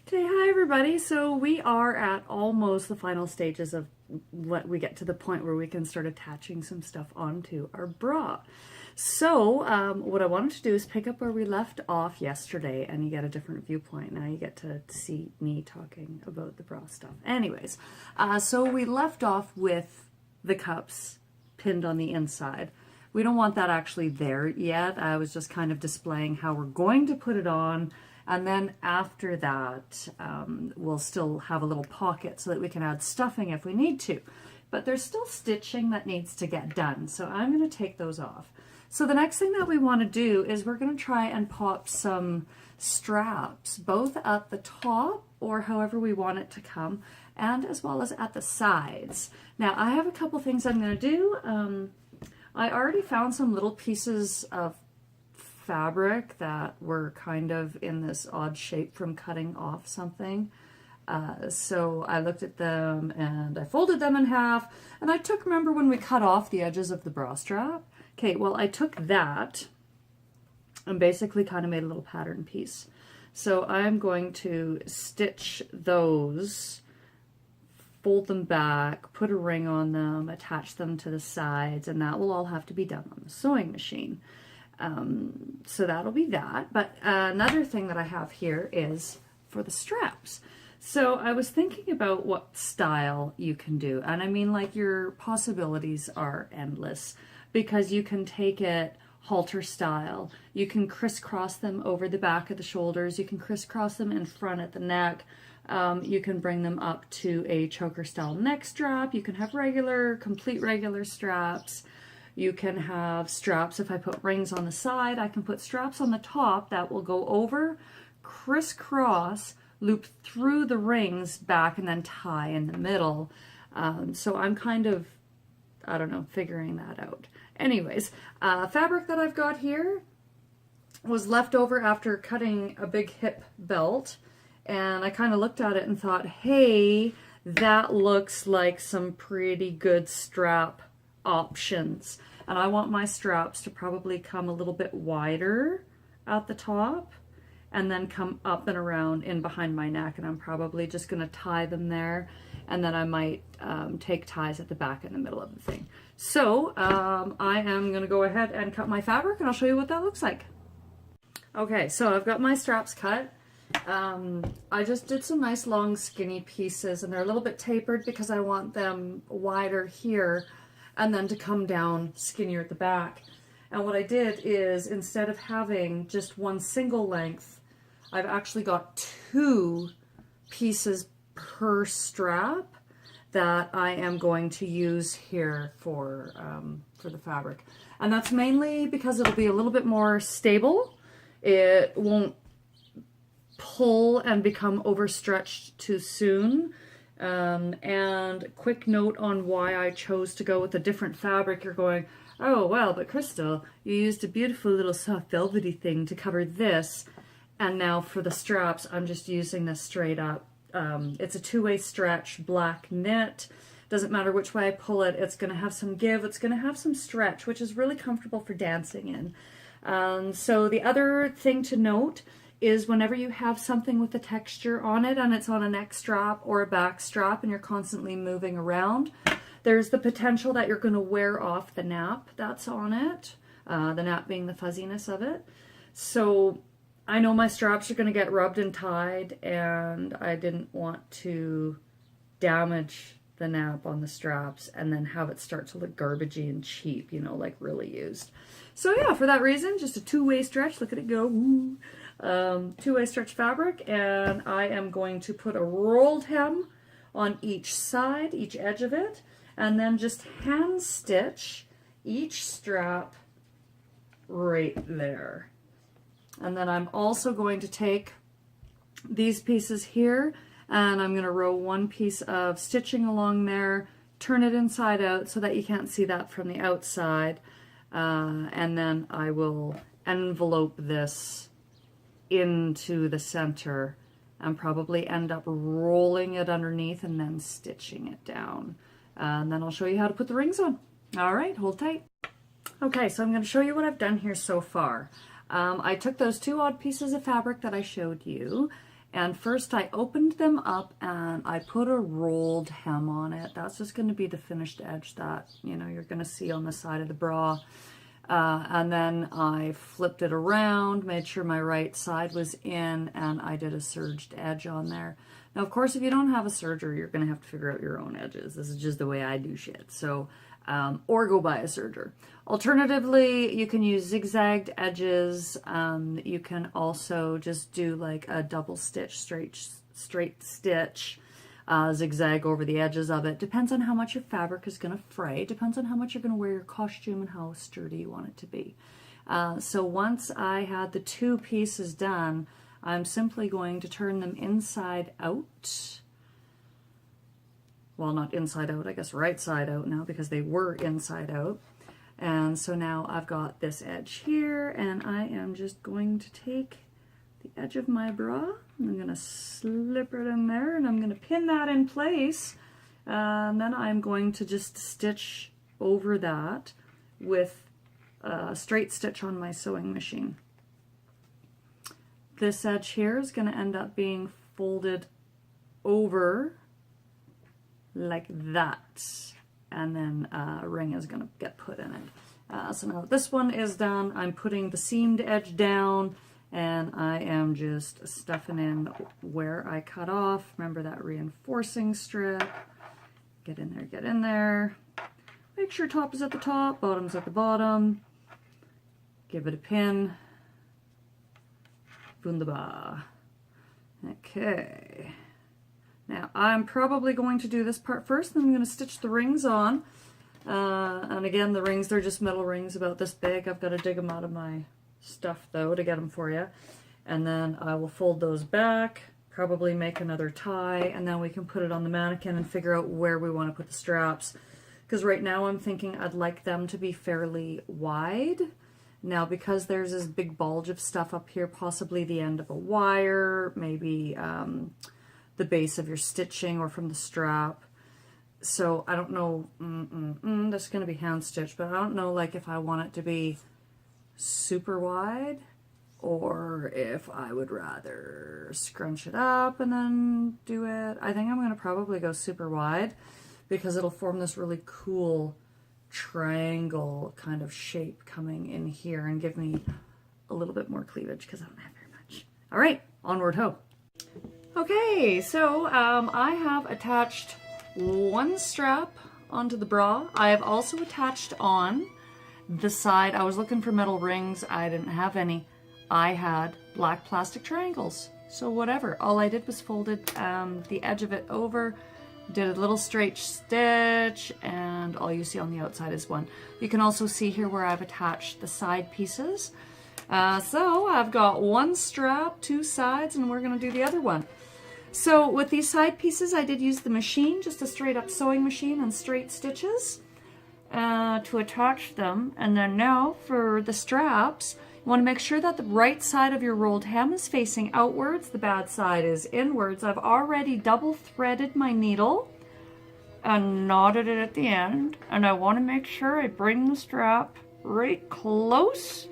Okay, hi everybody. So we are at almost the final stages of what we get to the point where we can start attaching some stuff onto our bra. So what I wanted to do is pick up where we left off yesterday, and you get a different viewpoint. Now you get to see me talking about the bra stuff. Anyways, so we left off with the cups pinned on the inside. We don't want that actually there yet. I was just kind of displaying how we're going to put it on. And then after that, we'll still have a little pocket so that we can add stuffing if we need to. But there's still stitching that needs to get done. So I'm going to take those off. So the next thing that we want to do is we're going to try and pop some straps, both at the top or however we want it to come, and as well as at the sides. Now I have a couple things I'm going to do. I already found some little pieces of fabric that were kind of in this odd shape from cutting off something. So I looked at them and I folded them in half, and I took, remember when we cut off the edges of the bra strap? Okay, well I took that and basically kind of made a little pattern piece. So I'm going to stitch those, fold them back, put a ring on them, attach them to the sides, and that will all have to be done on the sewing machine. So that'll be that. But another thing that I have here is for the straps. So I was thinking about what style you can do. And I mean, like, your possibilities are endless, because you can take it halter style. You can crisscross them over the back of the shoulders. You can crisscross them in front at the neck. You can bring them up to a choker style neck strap. You can have regular, complete regular straps. You can have straps. If I put rings on the side, I can put straps on the top that will go over, crisscross, loop through the rings back, and then tie in the middle. So I'm kind of, I don't know, figuring that out. Anyways, fabric that I've got here was left over after cutting a big hip belt. And I kind of looked at it and thought, hey, that looks like some pretty good strap options. And I want my straps to probably come a little bit wider at the top and then come up and around in behind my neck, and I'm probably just going to tie them there, and then I might take ties at the back in the middle of the thing. So I am going to go ahead and cut my fabric, and I'll show you what that looks like. Okay, so I've got my straps cut. I just did some nice long skinny pieces, and they're a little bit tapered because I want them wider here and then to come down skinnier at the back. And what I did is, instead of having just one single length, I've actually got two pieces per strap that I am going to use here for the fabric. And that's mainly because it'll be a little bit more stable. It won't pull and become overstretched too soon. And quick note on why I chose to go with a different fabric. You're going, oh well, but Crystal, you used a beautiful little soft velvety thing to cover this, and now for the straps I'm just using this straight up. It's a two-way stretch black knit. Doesn't matter which way I pull it, it's going to have some give, it's going to have some stretch, which is really comfortable for dancing in. So the other thing to note is, whenever you have something with a texture on it and it's on a neck strap or a back strap and you're constantly moving around, there's the potential that you're going to wear off the nap that's on it, the nap being the fuzziness of it. So I know my straps are going to get rubbed and tied, and I didn't want to damage the nap on the straps and then have it start to look garbagey and cheap, you know, like really used. So yeah, for that reason, just a two-way stretch. Look at it go. Ooh. Two-way stretch fabric, and I am going to put a rolled hem on each side, each edge of it, and then just hand stitch each strap right there. And then I'm also going to take these pieces here, and I'm going to row one piece of stitching along there, turn it inside out so that you can't see that from the outside, and then I will envelope this into the center and probably end up rolling it underneath and then stitching it down. And then I'll show you how to put the rings on. All right, hold tight. Okay, so I'm going to show you what I've done here so far. I took those two odd pieces of fabric that I showed you, And first I opened them up and I put a rolled hem on it. That's just going to be the finished edge that, you know, you're going to see on the side of the bra. And then I flipped it around, made sure my right side was in, and I did a serged edge on there. Now, of course, if you don't have a serger, you're going to have to figure out your own edges. This is just the way I do shit. So, or go buy a serger. Alternatively, you can use zigzagged edges. You can also just do like a double stitch, straight stitch, zigzag over the edges of it. Depends on how much your fabric is going to fray. Depends on how much you're going to wear your costume and how sturdy you want it to be. So once I had the two pieces done, I'm simply going to turn them inside out. Well, not inside out, I guess right side out now, because they were inside out. And so now I've got this edge here, and I am just going to take the edge of my bra. I'm going to slip it in there, and I'm going to pin that in place. And then I'm going to just stitch over that with a straight stitch on my sewing machine. This edge here is going to end up being folded over like that, and then a ring is going to get put in it. So now this one is done. I'm putting the seamed edge down, and I am just stuffing in where I cut off. Remember that reinforcing strip. Get in there, get in there. Make sure top is at the top, bottom's at the bottom. Give it a pin. Wunderbar. Okay. Now I'm probably going to do this part first, then I'm going to stitch the rings on. And again, the rings, they're just metal rings about this big. I've got to dig them out of my stuff though to get them for you. And then I will fold those back, probably make another tie, and then we can put it on the mannequin and figure out where we want to put the straps. Because right now I'm thinking I'd like them to be fairly wide. Now, because there's this big bulge of stuff up here, possibly the end of a wire, maybe the base of your stitching or from the strap. So I don't know, that's going to be hand stitched, but I don't know like if I want it to be super wide or if I would rather scrunch it up and then do it. I think I'm going to probably go super wide because it'll form this really cool triangle kind of shape coming in here and give me a little bit more cleavage because I don't have very much. All right, onward ho. Okay, so I have attached one strap onto the bra. I have also attached on the side. I was looking for metal rings. I didn't have any. I had black plastic triangles. So whatever. All I did was folded the edge of it over, did a little straight stitch, and all you see on the outside is one. You can also see here where I've attached the side pieces. So I've got one strap, two sides, and we're going to do the other one. So with these side pieces, I did use the machine, just a straight up sewing machine and straight stitches to attach them. And then now for the straps, you want to make sure that the right side of your rolled hem is facing outwards, the bad side is inwards. I've already double threaded my needle and knotted it at the end, and I want to make sure I bring the strap right close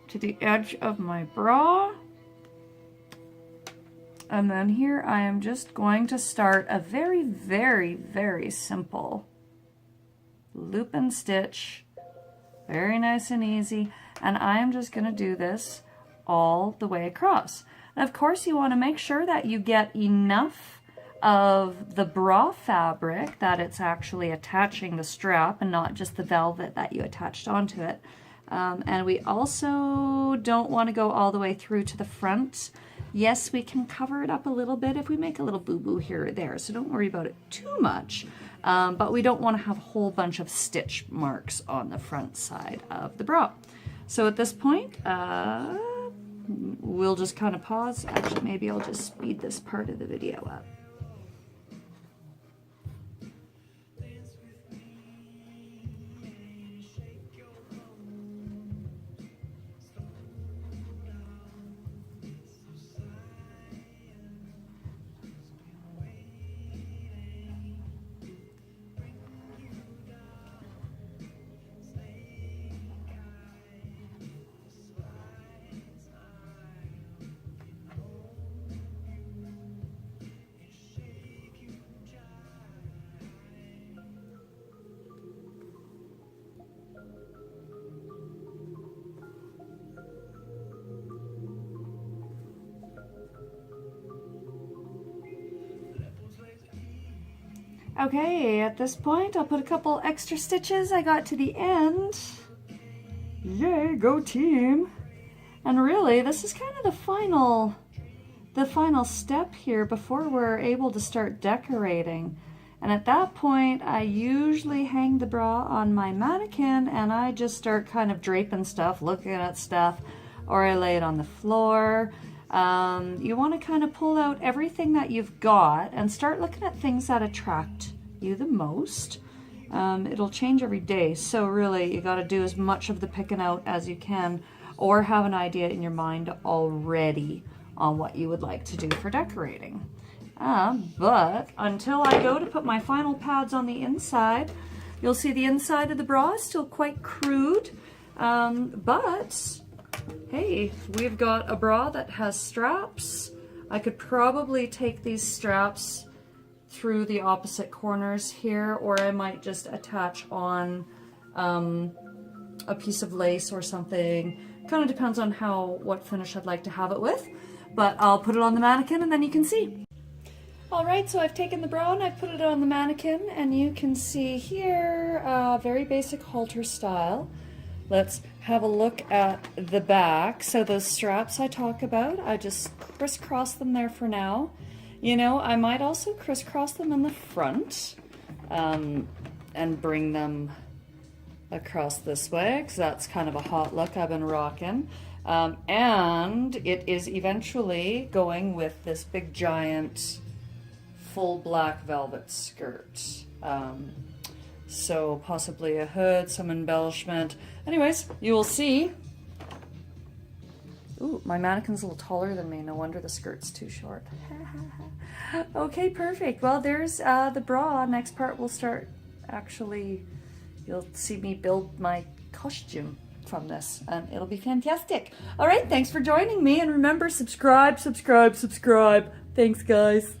to the edge of my bra. And then here I am just going to start a very, very, very simple loop and stitch. Very nice and easy. And I am just going to do this all the way across. And of course you want to make sure that you get enough of the bra fabric that it's actually attaching the strap and not just the velvet that you attached onto it. And we also don't want to go all the way through to the front. Yes, we can cover it up a little bit if we make a little boo-boo here or there, so don't worry about it too much. But we don't want to have a whole bunch of stitch marks on the front side of the bra. So at this point, we'll just kind of pause. Actually, maybe I'll just speed this part of the video up. Okay, at this point, I'll put a couple extra stitches I got to the end. Yay, go team! And really, this is kind of the final step here before we're able to start decorating. And at that point, I usually hang the bra on my mannequin and I just start kind of draping stuff, looking at stuff, or I lay it on the floor. You want to kind of pull out everything that you've got and start looking at things that attract you the most. It'll change every day, so really you got to do as much of the picking out as you can, or have an idea in your mind already on what you would like to do for decorating. But until I go to put my final pads on the inside, you'll see the inside of the bra is still quite crude, but hey, we've got a bra that has straps. I could probably take these straps through the opposite corners here, or I might just attach on a piece of lace or something. Kind of depends on what finish I'd like to have it with, but I'll put it on the mannequin and then you can see. Alright, so I've taken the bra and I've put it on the mannequin, and you can see here, very basic halter style. Let's have a look at the back. So those straps I talk about, I just crisscross them there for now. You know, I might also crisscross them in the front and bring them across this way, because that's kind of a hot look I've been rocking. And it is eventually going with this big giant full black velvet skirt. So possibly a hood, some embellishment. Anyways, you will see. Ooh, my mannequin's a little taller than me. No wonder the skirt's too short. Okay, perfect. Well, there's the bra. Next part we'll start actually, you'll see me build my costume from this, and it'll be fantastic. All right, thanks for joining me, and remember, subscribe. Thanks, guys.